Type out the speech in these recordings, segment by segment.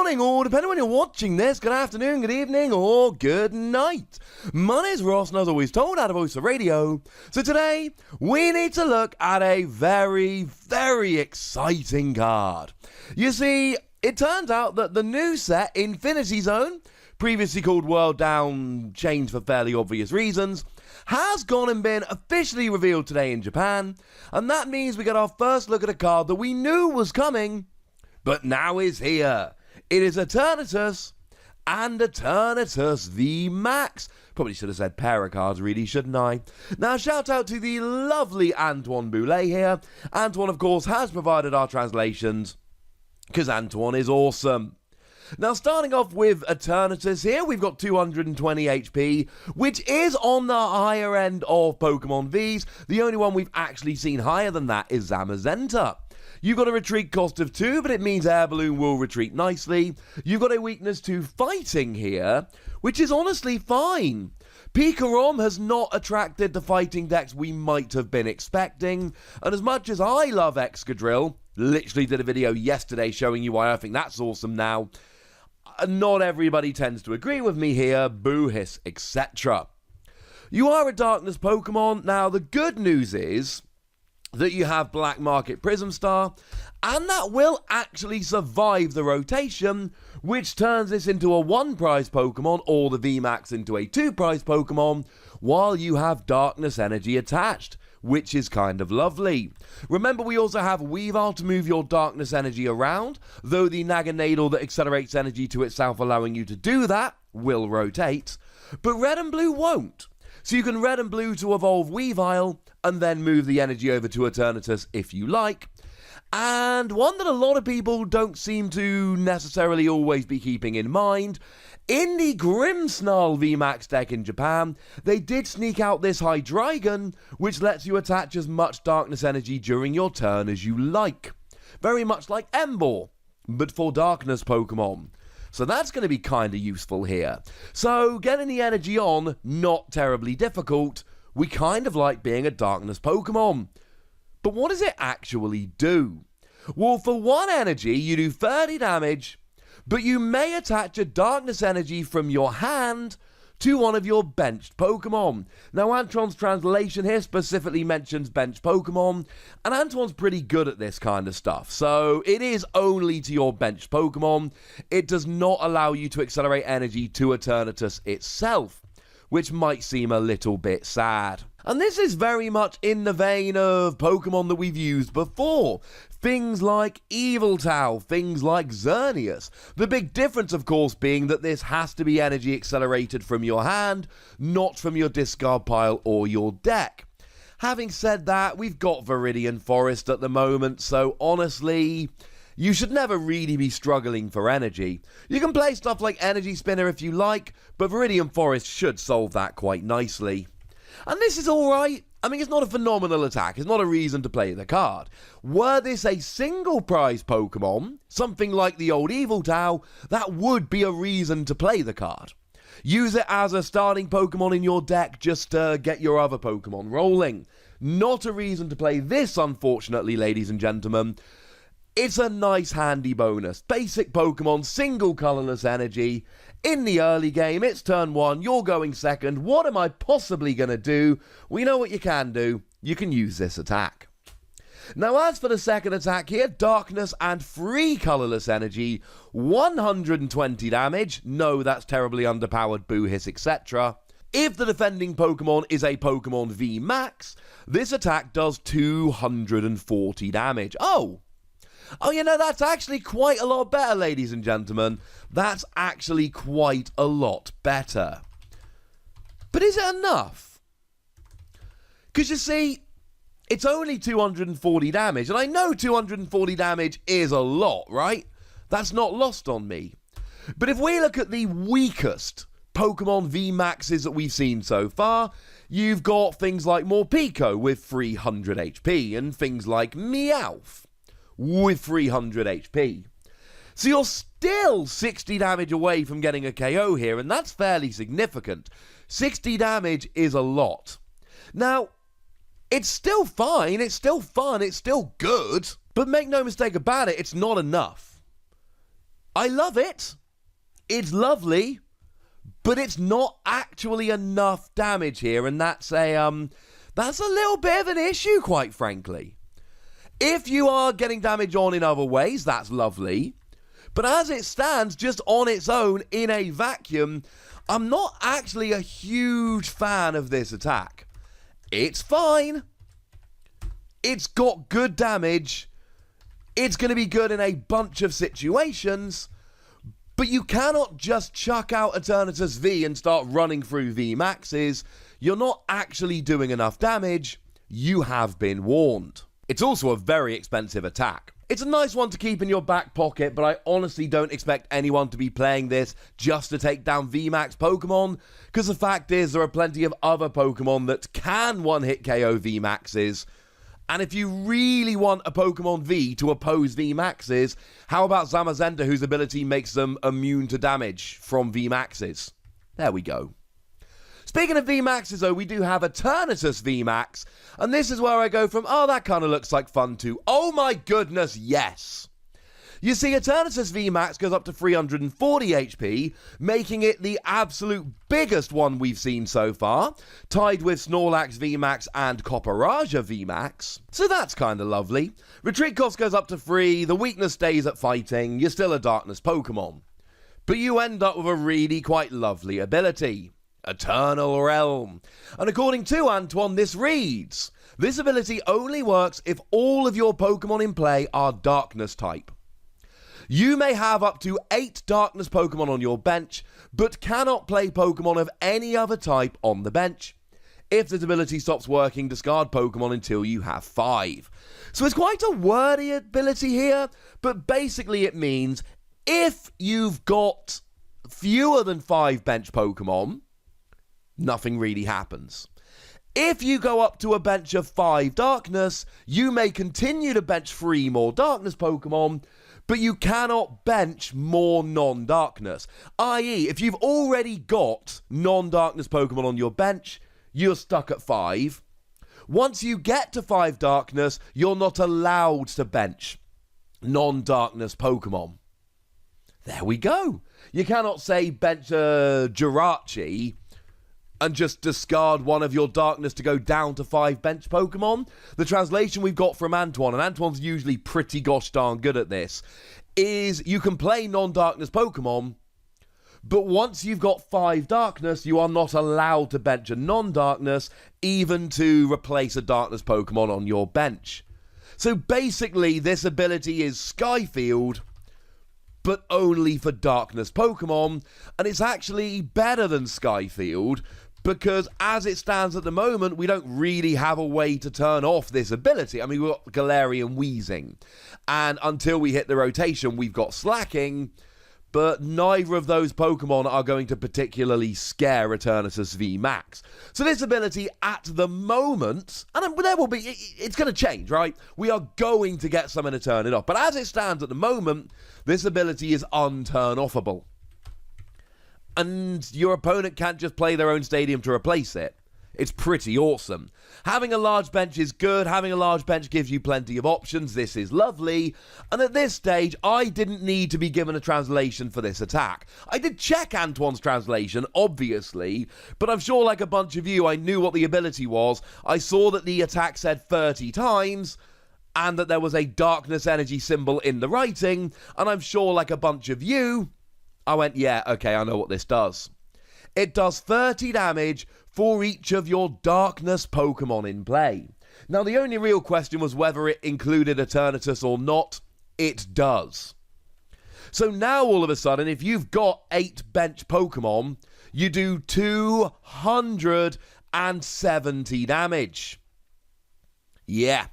morning, or depending on when you're watching this, good afternoon, good evening, or good night. My name's Ross, and as always told, out of Voice of Radio. So today, we need to look at a very, very exciting card. You see, it turns out that the new set, Infinity Zone, previously called World Down, changed for fairly obvious reasons, has gone and been officially revealed today in Japan, and that means we get our first look at a card that we knew was coming, but now is here. It is Eternatus and Eternatus VMAX. Probably should have said pair of cards, really, shouldn't I? Now, shout out to the lovely Antoine Boulet here. Antoine, of course, has provided our translations, because Antoine is awesome. Now, starting off with Eternatus here, we've got 220 HP, which is on the higher end of Pokemon Vs. The only one we've actually seen higher than that is Zamazenta. You've got a retreat cost of 2, but it means Air Balloon will retreat nicely. You've got a weakness to fighting here, which is honestly fine. Pikarom has not attracted the fighting decks we might have been expecting, and as much as I love Excadrill, literally did a video yesterday showing you why I think that's awesome now, not everybody tends to agree with me here, boo hiss, etc. You are a Darkness Pokemon. Now, the good news is that you have Black Market Prism Star, and that will actually survive the rotation, which turns this into a 1-prize Pokemon, or the VMAX into a 2-prize Pokemon, while you have Darkness Energy attached, which is kind of lovely. Remember, we also have Weavile to move your Darkness Energy around, though the Naganadel that accelerates energy to itself, allowing you to do that, will rotate, but Red and Blue won't. So you can Red and Blue to evolve Weavile, and then move the energy over to Eternatus if you like. And one that a lot of people don't seem to necessarily always be keeping in mind, in the Grimmsnarl VMAX deck in Japan, they did sneak out this Hydreigon, which lets you attach as much Darkness Energy during your turn as you like. Very much like Emboar, but for Darkness Pokemon. So that's going to be kind of useful here. So getting the energy on, not terribly difficult. We kind of like being a Darkness Pokemon. But what does it actually do? Well, for 1 energy, you do 30 damage, but you may attach a Darkness Energy from your hand to one of your benched Pokemon. Now, Antoine's translation here specifically mentions benched Pokemon, and Antoine's pretty good at this kind of stuff, so it is only to your benched Pokemon. It does not allow you to accelerate energy to Eternatus itself, which might seem a little bit sad. And this is very much in the vein of Pokemon that we've used before. Things like Yveltal, things like Xerneas. The big difference, of course, being that this has to be energy accelerated from your hand, not from your discard pile or your deck. Having said that, we've got Viridian Forest at the moment, so honestly, you should never really be struggling for energy. You can play stuff like Energy Spinner if you like, but Viridian Forest should solve that quite nicely. And this is alright. I mean, it's not a phenomenal attack. It's not a reason to play the card. Were this a single prize Pokemon, something like the old Yveltal, that would be a reason to play the card. Use it as a starting Pokemon in your deck just to get your other Pokemon rolling. Not a reason to play this, unfortunately, ladies and gentlemen. It's a nice handy bonus. Basic Pokemon, single colorless energy. In the early game, it's turn 1, you're going second. What am I possibly going to do? We know what you can do. You can use this attack. Now, as for the second attack here, Darkness and free colorless energy, 120 damage. No, that's terribly underpowered, boo hiss, etc. If the defending Pokemon is a Pokemon VMAX, this attack does 240 damage. Oh, you know, that's actually quite a lot better, ladies and gentlemen. That's actually quite a lot better. But is it enough? Because you see, it's only 240 damage, and I know 240 damage is a lot, right? That's not lost on me. But if we look at the weakest Pokemon VMAXs that we've seen so far, you've got things like Morpeko with 300 HP, and things like Meowth with 300 HP. So you're still 60 damage away from getting a KO here, and that's fairly significant. 60 damage is a lot. Now, it's still fine, it's still fun, it's still good, but make no mistake about it, it's not enough. I love it. It's lovely, but it's not actually enough damage here, and that's a little bit of an issue, quite frankly. If you are getting damage on in other ways, that's lovely. But as it stands, just on its own, in a vacuum, I'm not actually a huge fan of this attack. It's fine. It's got good damage. It's going to be good in a bunch of situations. But you cannot just chuck out Eternatus V and start running through VMAXs. You're not actually doing enough damage. You have been warned. It's also a very expensive attack. It's a nice one to keep in your back pocket, but I honestly don't expect anyone to be playing this just to take down VMAX Pokemon, because the fact is there are plenty of other Pokemon that can one-hit KO VMAXs, and if you really want a Pokemon V to oppose VMAXs, how about Zamazenta, whose ability makes them immune to damage from VMAXs? There we go. Speaking of VMAXs though, we do have Eternatus VMAX, and this is where I go from, oh, that kind of looks like fun to, oh my goodness, yes. You see, Eternatus VMAX goes up to 340 HP, making it the absolute biggest one we've seen so far, tied with Snorlax VMAX and Copperaja VMAX, so that's kind of lovely. Retreat cost goes up to 3, the weakness stays at fighting, you're still a Darkness Pokemon. But you end up with a really quite lovely ability. Eternal Realm. And according to Antoine, this reads, this ability only works if all of your Pokemon in play are Darkness type. You may have up to 8 Darkness Pokemon on your bench, but cannot play Pokemon of any other type on the bench. If this ability stops working, discard Pokemon until you have 5. So it's quite a wordy ability here, but basically it means if you've got fewer than 5 bench Pokemon, nothing really happens. If you go up to a bench of 5 Darkness, you may continue to bench 3 more Darkness Pokemon, but you cannot bench more non-Darkness. I.e., if you've already got non-Darkness Pokemon on your bench, you're stuck at 5. Once you get to 5 Darkness, you're not allowed to bench non-Darkness Pokemon. There we go. You cannot say bench Jirachi and just discard one of your Darkness to go down to 5 bench Pokemon. The translation we've got from Antoine, and Antoine's usually pretty gosh darn good at this, is you can play non-Darkness Pokemon, but once you've got 5 Darkness, you are not allowed to bench a non-Darkness, even to replace a Darkness Pokemon on your bench. So basically, this ability is Skyfield, but only for Darkness Pokemon, and it's actually better than Skyfield, because as it stands at the moment, we don't really have a way to turn off this ability. I mean, we've got Galarian Wheezing, and until we hit the rotation, we've got Slacking, but neither of those Pokemon are going to particularly scare Eternatus VMAX. So this ability at the moment, and there will be, it's going to change, right? We are going to get something to turn it off, but as it stands at the moment, this ability is unturn-offable. And your opponent can't just play their own stadium to replace it. It's pretty awesome. Having a large bench is good. Having a large bench gives you plenty of options. This is lovely. And at this stage, I didn't need to be given a translation for this attack. I did check Antoine's translation, obviously, but I'm sure like a bunch of you, I knew what the ability was. I saw that the attack said 30 times, and that there was a darkness energy symbol in the writing, and I'm sure like a bunch of you, I went, yeah, okay, I know what this does. It does 30 damage for each of your Darkness Pokemon in play. Now, the only real question was whether it included Eternatus or not. It does. So now, all of a sudden, if you've got 8 bench Pokemon, you do 270 damage. Yeah.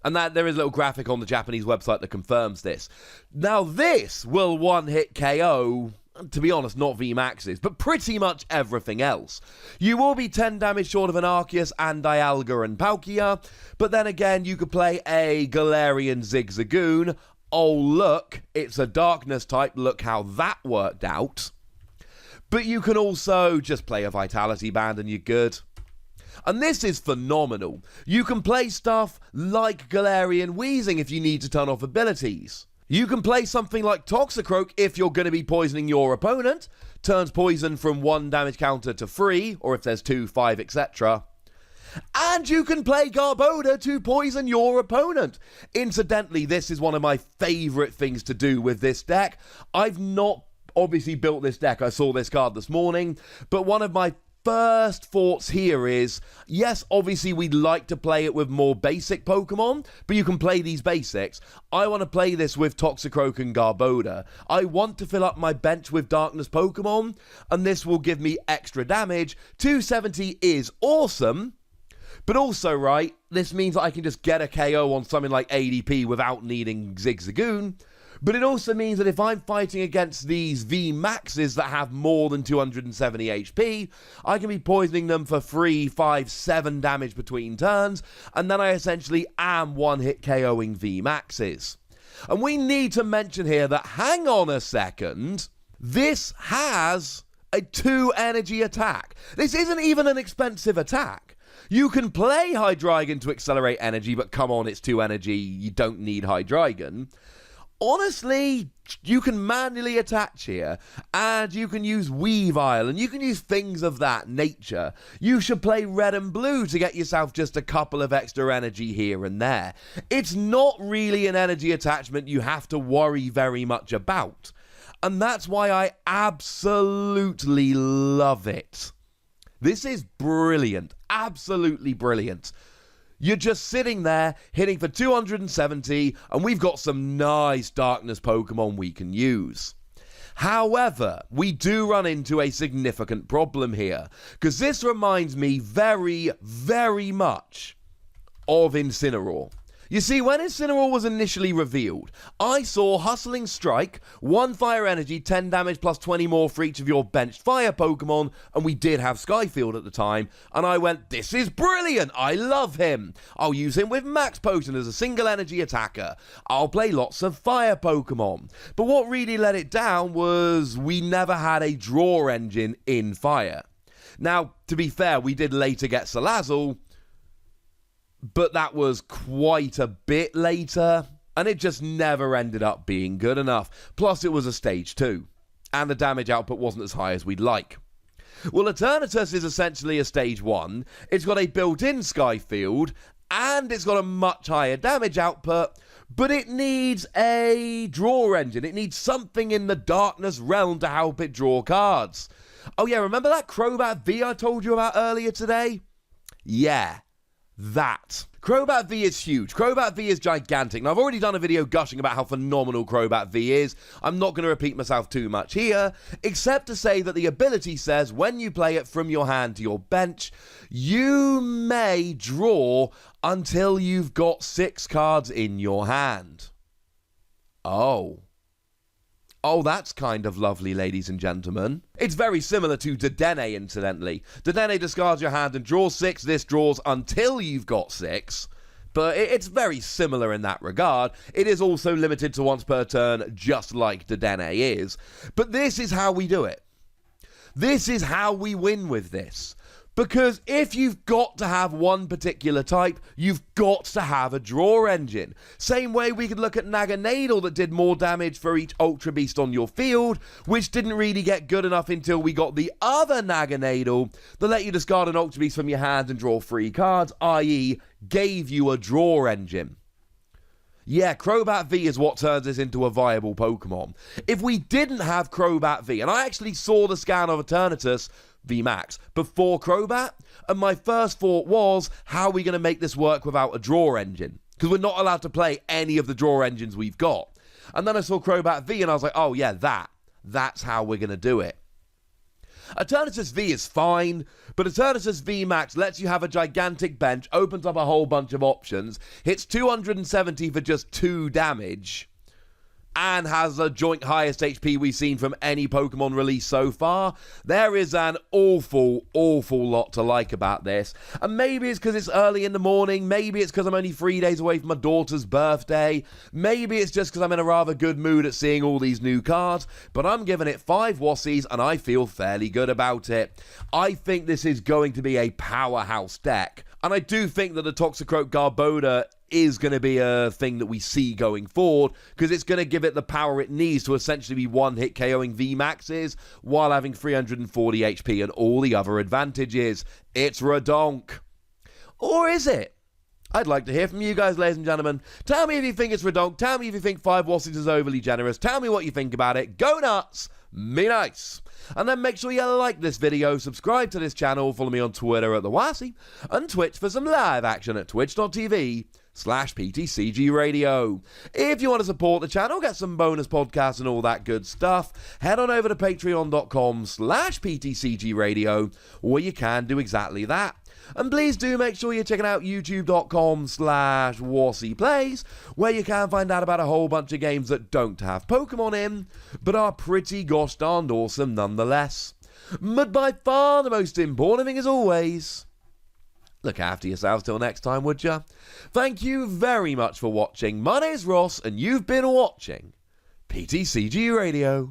And that there is a little graphic on the Japanese website that confirms this. Now, this will one-hit KO, to be honest, not VMAXs, but pretty much everything else. You will be 10 damage short of an Arceus and Dialga and Palkia, but then again, you could play a Galarian Zigzagoon. Oh, look, it's a Darkness type. Look how that worked out. But you can also just play a Vitality Band and you're good. And this is phenomenal. You can play stuff like Galarian Wheezing if you need to turn off abilities. You can play something like Toxicroak if you're going to be poisoning your opponent. Turns poison from 1 damage counter to 3, or if there's 2, 5, etc. And you can play Garbodor to poison your opponent. Incidentally, this is one of my favourite things to do with this deck. I've not obviously built this deck. I saw this card this morning. But one of my first thoughts here is, yes, obviously we'd like to play it with more basic Pokemon, but you can play these basics. I want to play this with Toxicroak and Garbodor. I want to fill up my bench with Darkness Pokemon, and this will give me extra damage. 270 is awesome. But also, right, this means that I can just get a KO on something like ADP without needing Zigzagoon. But it also means that if I'm fighting against these VMAXs that have more than 270 HP, I can be poisoning them for 3, 5, 7 damage between turns, and then I essentially am one-hit KOing VMAXs. And we need to mention here that, hang on a second, this has a 2-energy attack. This isn't even an expensive attack. You can play Hydreigon to accelerate energy, but come on, it's 2 energy, you don't need Hydreigon. Honestly, you can manually attach here, and you can use Weavile, and you can use things of that nature. You should play red and blue to get yourself just a couple of extra energy here and there. It's not really an energy attachment you have to worry very much about, and that's why I absolutely love it. This is brilliant, absolutely brilliant. You're just sitting there, hitting for 270, and we've got some nice Darkness Pokemon we can use. However, we do run into a significant problem here, because this reminds me very, very much of Incineroar. You see, when Incineroar was initially revealed, I saw Hustling Strike, 1 fire energy, 10 damage plus 20 more for each of your benched fire Pokemon, and we did have Skyfield at the time, and I went, this is brilliant, I love him. I'll use him with Max Potion as a single energy attacker. I'll play lots of fire Pokemon. But what really let it down was we never had a draw engine in fire. Now, to be fair, we did later get Salazzle, but that was quite a bit later, and it just never ended up being good enough. Plus, it was a stage 2, and the damage output wasn't as high as we'd like. Well, Eternatus is essentially a stage 1. It's got a built-in Skyfield, and it's got a much higher damage output, but it needs a draw engine. It needs something in the Darkness realm to help it draw cards. Oh yeah, remember that Crobat V I told you about earlier today? Yeah. That. Crobat V is huge. Crobat V is gigantic. Now, I've already done a video gushing about how phenomenal Crobat V is. I'm not going to repeat myself too much here, except to say that the ability says when you play it from your hand to your bench, you may draw until you've got 6 cards in your hand. Oh, that's kind of lovely, ladies and gentlemen. It's very similar to Dedenne, incidentally. Dedenne discards your hand and draws 6. This draws until you've got 6. But it's very similar in that regard. It is also limited to once per turn, just like Dedenne is. But this is how we do it. This is how we win with this. Because if you've got to have one particular type, you've got to have a draw engine. Same way we could look at Naganadel that did more damage for each Ultra Beast on your field, which didn't really get good enough until we got the other Naganadel that let you discard an Ultra Beast from your hand and draw 3 cards, i.e. gave you a draw engine. Yeah, Crobat V is what turns this into a viable Pokemon. If we didn't have Crobat V, and I actually saw the scan of Eternatus VMAX before Crobat, and my first thought was, how are we going to make this work without a draw engine? Because we're not allowed to play any of the draw engines we've got. And then I saw Crobat V and I was like, oh yeah, that's how we're going to do it. Eternatus V is fine, but Eternatus VMAX lets you have a gigantic bench, opens up a whole bunch of options, hits 270 for just 2 damage, and has the joint highest HP we've seen from any Pokemon release so far. There is an awful lot to like about this. And maybe it's because it's early in the morning, maybe it's because I'm only 3 days away from my daughter's birthday, maybe it's just because I'm in a rather good mood at seeing all these new cards, but I'm giving it 5 Wassies and I feel fairly good about it. I think this is going to be a powerhouse deck. And I do think that the Toxicroak Garbodor is going to be a thing that we see going forward, because it's going to give it the power it needs to essentially be one-hit KOing VMAXs while having 340 HP and all the other advantages. It's redonk. Or is it? I'd like to hear from you guys, ladies and gentlemen. Tell me if you think it's redonk. Tell me if you think 5 Wassies is overly generous. Tell me what you think about it. Go nuts. Me nice. And then make sure you like this video, subscribe to this channel, follow me on Twitter at The Wassie, and Twitch for some live action at twitch.tv/PTCGRadio. If you want to support the channel, get some bonus podcasts and all that good stuff, head on over to patreon.com/PTCGRadio, where you can do exactly that. And please do make sure you're checking out youtube.com/WassiePlays, where you can find out about a whole bunch of games that don't have Pokemon in, but are pretty gosh darned awesome nonetheless. But by far the most important thing, as always, look after yourselves till next time, would ya? Thank you very much for watching. My name's Ross, and you've been watching PTCG Radio.